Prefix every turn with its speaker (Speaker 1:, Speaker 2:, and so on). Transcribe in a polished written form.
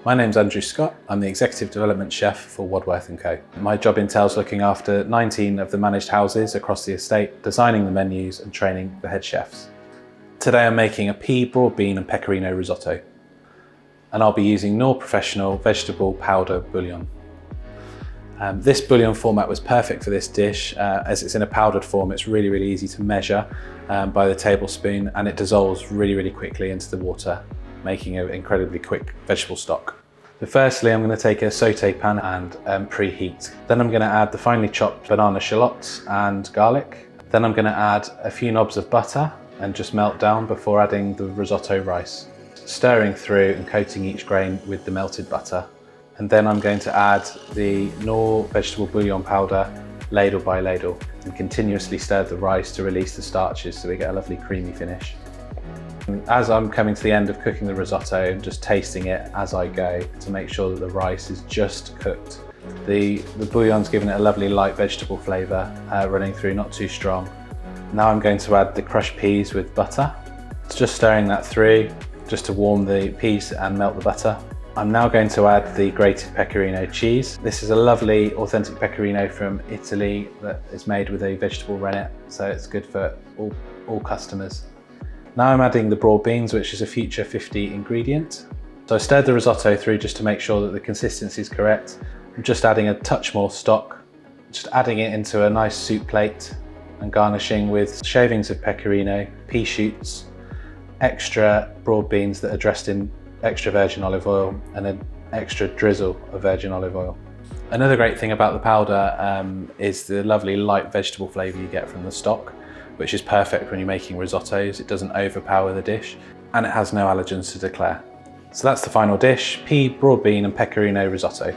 Speaker 1: My name's Andrew Scott. I'm the Executive Development Chef for Wadworth & Co. My job entails looking after 19 of the managed houses across the estate, designing the menus and training the head chefs. Today I'm making a pea, broad bean and pecorino risotto. And I'll be using Knorr Professional vegetable powder bouillon. This bouillon format was perfect for this dish. As it's in a powdered form, it's really easy to measure by the tablespoon, and it dissolves really quickly into the water, making an incredibly quick vegetable stock. So firstly, I'm going to take a saute pan and preheat. Then I'm going to add the finely chopped banana shallots and garlic. Then I'm going to add a few knobs of butter and just melt down before adding the risotto rice, stirring through and coating each grain with the melted butter. And then I'm going to add the Knorr vegetable bouillon powder ladle by ladle and continuously stir the rice to release the starches so we get a lovely creamy finish. As I'm coming to the end of cooking the risotto, I'm just tasting it as I go to make sure that the rice is just cooked. The bouillon's given it a lovely light vegetable flavour running through, not too strong. Now I'm going to add the crushed peas with butter. It's just stirring that through just to warm the peas and melt the butter. I'm now going to add the grated pecorino cheese. This is a lovely authentic pecorino from Italy that is made with a vegetable rennet, so it's good for all customers. Now I'm adding the broad beans, which is a future 50 ingredient. So I stirred the risotto through just to make sure that the consistency is correct. I'm just adding a touch more stock, just adding it into a nice soup plate and garnishing with shavings of pecorino, pea shoots, extra broad beans that are dressed in extra virgin olive oil and an extra drizzle of virgin olive oil. Another great thing about the powder is the lovely light vegetable flavour you get from the stock, which is perfect when you're making risottos. It doesn't overpower the dish and it has no allergens to declare. So that's the final dish, pea, broad bean and pecorino risotto.